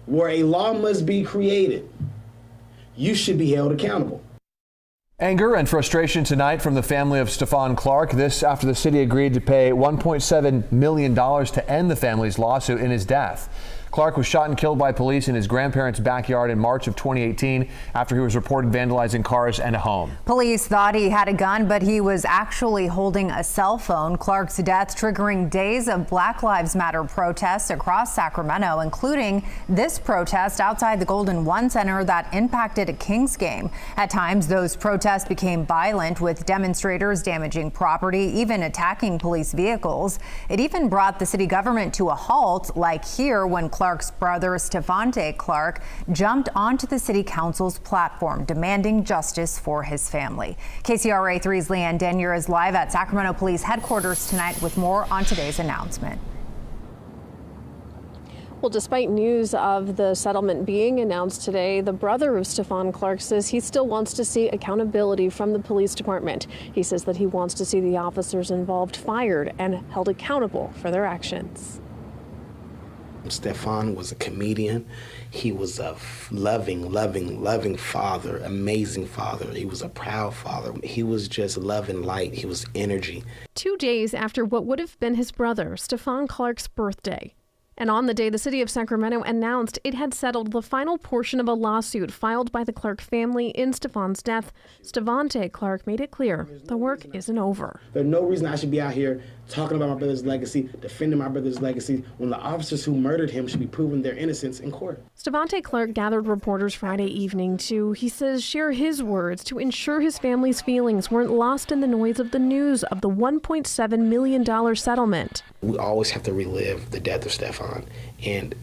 where a law must be created, you should be held accountable. Anger and frustration tonight from the family of Stephon Clark. This after the city agreed to pay $1.7 million to end the family's lawsuit in his death. Clark was shot and killed by police in his grandparents' backyard in March of 2018 after he was reported vandalizing cars and a home. Police thought he had a gun, but he was actually holding a cell phone. Clark's death triggering days of Black Lives Matter protests across Sacramento, including this protest outside the Golden One Center that impacted a Kings game. At times, those protests became violent, with demonstrators damaging property, even attacking police vehicles. It even brought the city government to a halt, like here when Clark's brother, Stevante Clark, jumped onto the city council's platform, demanding justice for his family. KCRA 3's Leanne Denier is live at Sacramento Police Headquarters tonight with more on today's announcement. Well, despite news of the settlement being announced today, the brother of Stephon Clark says he still wants to see accountability from the police department. He says that he wants to see the officers involved fired and held accountable for their actions. Stephon was a comedian. He was a loving father, amazing father. He was a proud father. He was just love and light. He was energy. 2 days after what would have been his brother, Stephon Clark's birthday. And on the day, the city of Sacramento announced it had settled the final portion of a lawsuit filed by the Clark family in Stephon's death. Stevante Clark made it clear the work isn't over. There's no reason I should be out here talking about my brother's legacy, defending my brother's legacy, when the officers who murdered him should be proving their innocence in court. Stevante Clark gathered reporters Friday evening to, he says, share his words to ensure his family's feelings weren't lost in the noise of the news of the $1.7 million settlement. We always have to relive the death of Stephon, and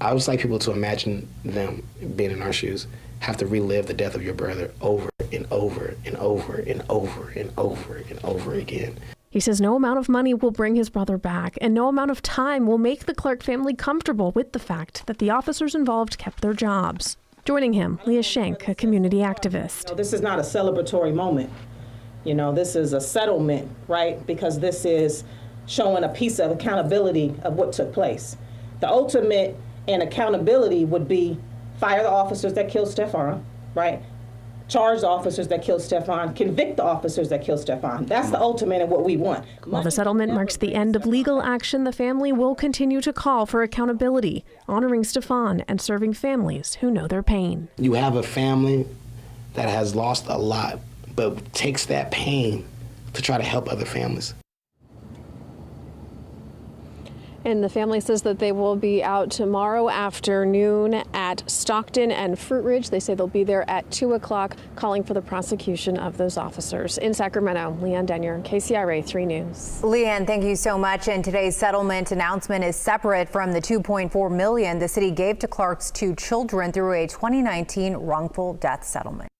I would like people to imagine them being in our shoes, have to relive the death of your brother over and over and over and over and over and over again. He says no amount of money will bring his brother back, and no amount of time will make the Clark family comfortable with the fact that the officers involved kept their jobs. Joining him, Leah Schenk, a community activist. This is not a celebratory moment. This is a settlement, right? Because this is showing a piece of accountability of what took place. The ultimate in accountability would be fire the officers that killed Stephon, right? Charge the officers that killed Stephon, convict the officers that killed Stephon. That's the ultimate in what we want. While the settlement marks the end of legal action, the family will continue to call for accountability, honoring Stephon and serving families who know their pain. You have a family that has lost a lot, but takes that pain to try to help other families. And the family says that they will be out tomorrow afternoon at Stockton and Fruit Ridge. They say they'll be there at 2 o'clock, calling for the prosecution of those officers. In Sacramento, Leanne Denier, KCRA 3 News. Leanne, thank you so much. And today's settlement announcement is separate from the $2.4 million the city gave to Clark's 2 children through a 2019 wrongful death settlement.